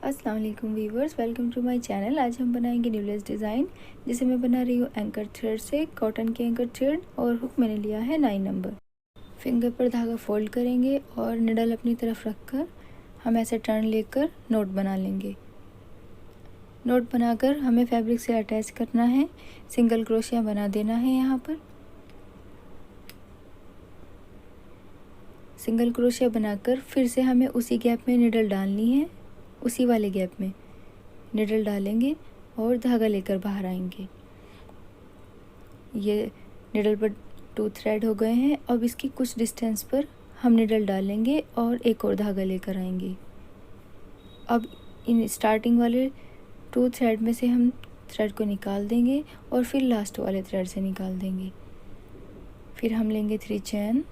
अस्सलाम वालेकुम viewers, welcome to my channel. आज हम बनाएंगे न्यूलेस डिज़ाइन, जिसे मैं बना रही हूँ एंकर थ्रेड से, कॉटन के एंकर थ्रेड। और हुक मैंने लिया है 9 नंबर। फिंगर पर धागा फोल्ड करेंगे और निडल अपनी तरफ रखकर हम ऐसे टर्न लेकर नोट बना लेंगे। नोट बनाकर हमें फैब्रिक से अटैच करना है। सिंगल क्रोशिया बना देना है। यहाँ पर सिंगल क्रोशिया बनाकर फिर से हमें उसी गैप में निडल डालनी है। उसी वाले गैप में निडल डालेंगे और धागा लेकर बाहर आएंगे। ये निडल पर 2 थ्रेड हो गए हैं। अब इसकी कुछ डिस्टेंस पर हम निडल डालेंगे और एक और धागा लेकर आएंगे। अब इन स्टार्टिंग वाले 2 थ्रेड में से हम थ्रेड को निकाल देंगे और फिर लास्ट वाले थ्रेड से निकाल देंगे। फिर हम लेंगे 3 चैन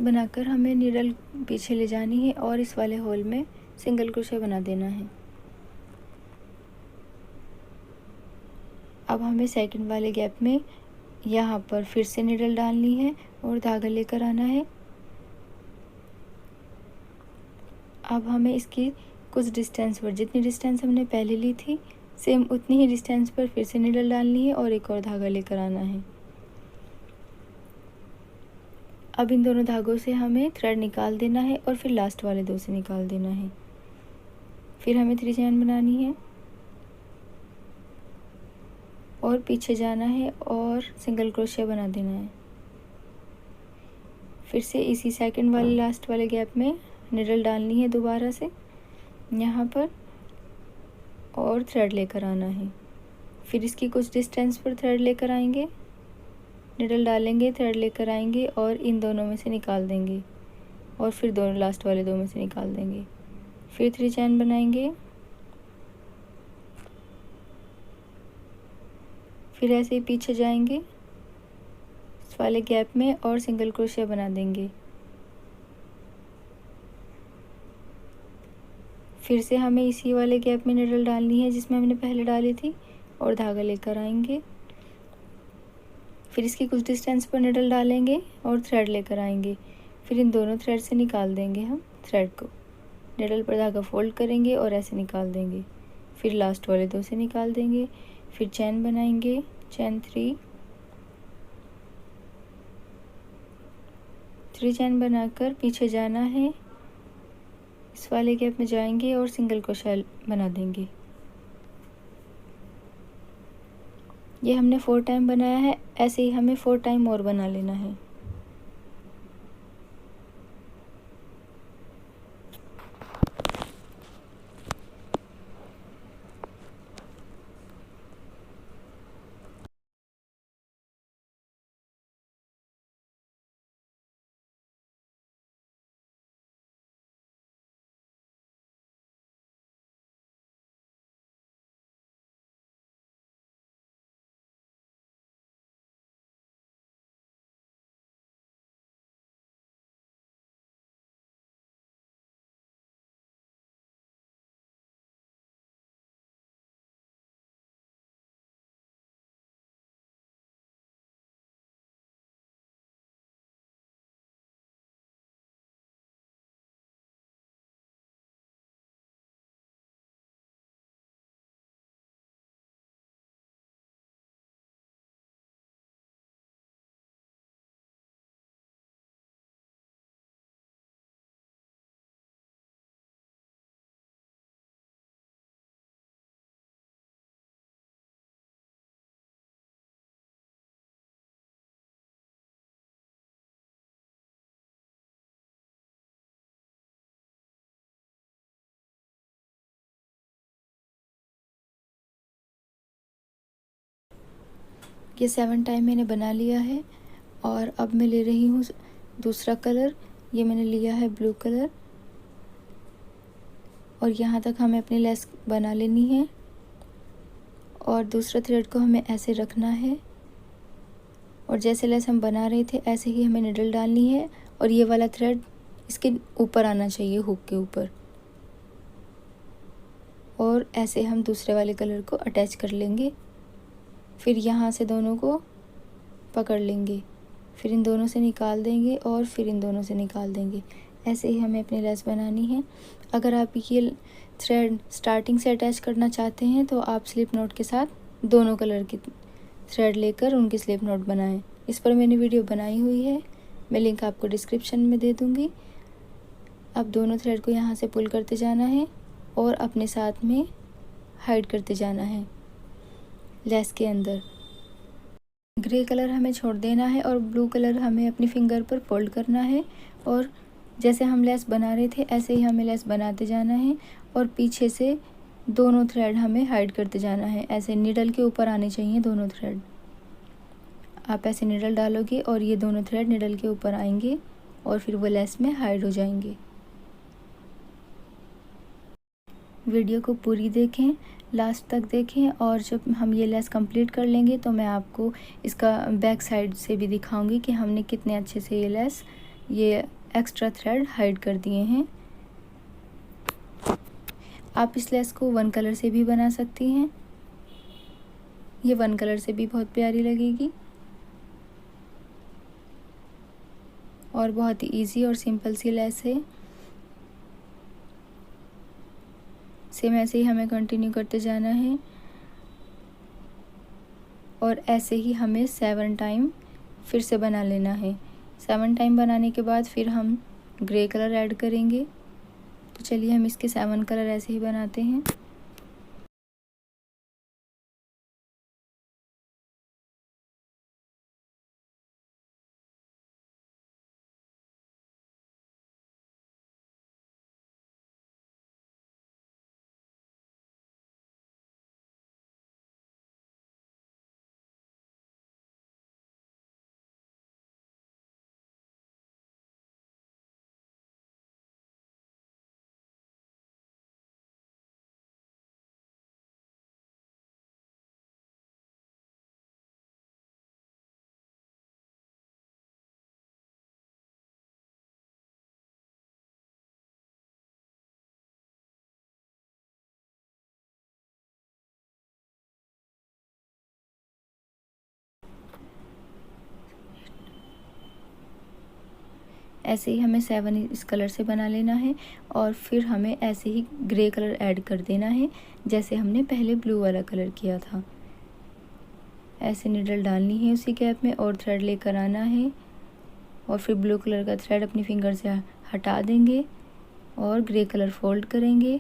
बनाकर हमें निडल पीछे ले जानी है और इस वाले होल में सिंगल क्रोशिया बना देना है। अब हमें सेकंड वाले गैप में यहाँ पर फिर से निडल डालनी है और धागा लेकर आना है। अब हमें इसकी कुछ डिस्टेंस पर, जितनी डिस्टेंस हमने पहले ली थी सेम उतनी ही डिस्टेंस पर फिर से निडल डालनी है और एक और धागा लेकर आना है। अब इन दोनों धागों से हमें थ्रेड निकाल देना है और फिर लास्ट वाले 2 से निकाल देना है। फिर हमें 3 चैन बनानी है और पीछे जाना है और सिंगल क्रोशिया बना देना है। फिर से इसी सेकंड वाले लास्ट वाले गैप में निडल डालनी है दोबारा से यहाँ पर और थ्रेड लेकर आना है। फिर इसकी कुछ डिस्टेंस पर थ्रेड लेकर आएंगे, निडल डालेंगे, थ्रेड लेकर आएंगे और इन दोनों में से निकाल देंगे और फिर दोनों लास्ट वाले 2 में से निकाल देंगे। फिर 3 चैन बनाएंगे। फिर ऐसे ही पीछे जाएंगे इस वाले गैप में और सिंगल क्रोशिया बना देंगे। फिर से हमें इसी वाले गैप में निडल डालनी है जिसमें हमने पहले डाली थी और धागा लेकर आएंगे। फिर इसकी कुछ डिस्टेंस पर निडल डालेंगे और थ्रेड लेकर आएंगे। फिर इन दोनों थ्रेड से निकाल देंगे हम थ्रेड को। निडल पर धागा फोल्ड करेंगे और ऐसे निकाल देंगे। फिर लास्ट वाले 2 से निकाल देंगे। फिर चैन बनाएंगे, चैन 3 चैन बनाकर पीछे जाना है। इस वाले गैप में जाएंगे और सिंगल क्रोशिया बना देंगे। ये हमने 4 टाइम बनाया है, ऐसे ही हमें 4 टाइम और बना लेना है। ये 7 टाइम मैंने बना लिया है और अब मैं ले रही हूँ दूसरा कलर। ये मैंने लिया है ब्लू कलर और यहाँ तक हमें अपनी लेस बना लेनी है और दूसरा थ्रेड को हमें ऐसे रखना है और जैसे लेस हम बना रहे थे ऐसे ही हमें निडल डालनी है और ये वाला थ्रेड इसके ऊपर आना चाहिए, हुक के ऊपर। और ऐसे हम दूसरे वाले कलर को अटैच कर लेंगे। फिर यहाँ से दोनों को पकड़ लेंगे, फिर इन दोनों से निकाल देंगे और फिर इन दोनों से निकाल देंगे। ऐसे ही हमें अपनी लेस बनानी है। अगर आप ये थ्रेड स्टार्टिंग से अटैच करना चाहते हैं तो आप स्लिप नॉट के साथ दोनों कलर की थ्रेड लेकर उनकी स्लिप नॉट बनाएं। इस पर मैंने वीडियो बनाई हुई है, मैं लिंक आपको डिस्क्रिप्शन में दे दूँगी। अब दोनों थ्रेड को यहाँ से पुल करते जाना है और अपने साथ में हाइड करते जाना है लेस के अंदर। ग्रे कलर हमें छोड़ देना है और ब्लू कलर हमें अपनी फिंगर पर फोल्ड करना है और जैसे हम लेस बना रहे थे ऐसे ही हमें लेस बनाते जाना है और पीछे से दोनों थ्रेड हमें हाइड करते जाना है। ऐसे निडल के ऊपर आने चाहिए दोनों थ्रेड। आप ऐसे निडल डालोगे और ये दोनों थ्रेड निडल के ऊपर आएंगे और फिर वो लेस में हाइड हो जाएंगे। वीडियो को पूरी देखें, लास्ट तक देखें और जब हम ये लेस कंप्लीट कर लेंगे तो मैं आपको इसका बैक साइड से भी दिखाऊंगी कि हमने कितने अच्छे से ये एक्स्ट्रा थ्रेड हाइड कर दिए हैं। आप इस लेस को वन कलर से भी बना सकती हैं, ये वन कलर से भी बहुत प्यारी लगेगी और बहुत ही ईजी और सिंपल सी लेस है। सेम ऐसे ही हमें कंटिन्यू करते जाना है और ऐसे ही हमें 7 टाइम फिर से बना लेना है। 7 टाइम बनाने के बाद फिर हम ग्रे कलर ऐड करेंगे। तो चलिए हम इसके 7 कलर ऐसे ही बनाते हैं। ऐसे ही हमें 7 इस कलर से बना लेना है और फिर हमें ऐसे ही ग्रे कलर ऐड कर देना है जैसे हमने पहले ब्लू वाला कलर किया था। ऐसे निडल डालनी है उसी गैप में और थ्रेड लेकर आना है और फिर ब्लू कलर का थ्रेड अपनी फिंगर से हटा देंगे और ग्रे कलर फोल्ड करेंगे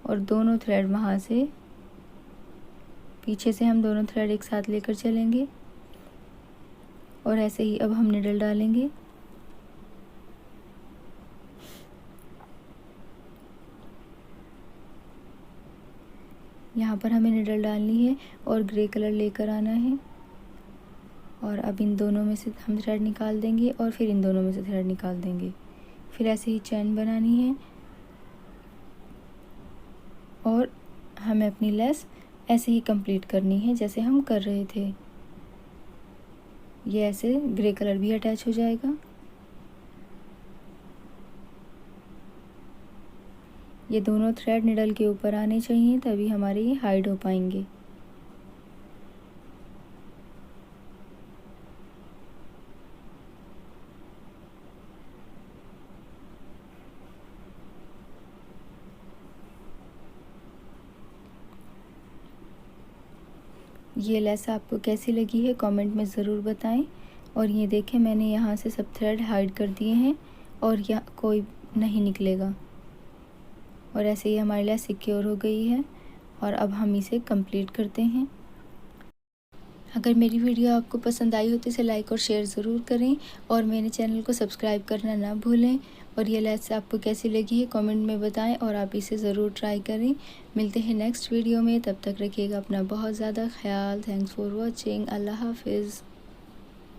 और दोनों थ्रेड वहाँ से पीछे से हम दोनों थ्रेड एक साथ लेकर चलेंगे और ऐसे ही अब हम निडल डालेंगे। यहाँ पर हमें निडल डालनी है और ग्रे कलर लेकर आना है और अब इन दोनों में से हम थ्रेड निकाल देंगे और फिर इन दोनों में से थ्रेड निकाल देंगे। फिर ऐसे ही चैन बनानी है और हमें अपनी लेस ऐसे ही कंप्लीट करनी है जैसे हम कर रहे थे। ये ऐसे ग्रे कलर भी अटैच हो जाएगा। ये दोनों थ्रेड निडल के ऊपर आने चाहिए तभी हमारे ये हाइड हो पाएंगे। ये लेस आपको कैसी लगी है कमेंट में ज़रूर बताएं। और ये देखें मैंने यहाँ से सब थ्रेड हाइड कर दिए हैं और यहाँ कोई नहीं निकलेगा और ऐसे ही हमारी लेस सिक्योर हो गई है और अब हम इसे कंप्लीट करते हैं। अगर मेरी वीडियो आपको पसंद आई हो तो इसे लाइक और शेयर ज़रूर करें और मेरे चैनल को सब्सक्राइब करना ना भूलें। और ये लेस आपको कैसी लगी है कमेंट में बताएं और आप इसे ज़रूर ट्राई करें। मिलते हैं नेक्स्ट वीडियो में, तब तक रखिएगा अपना बहुत ज़्यादा ख्याल। Thanks for watching. अल्लाह हाफिज़।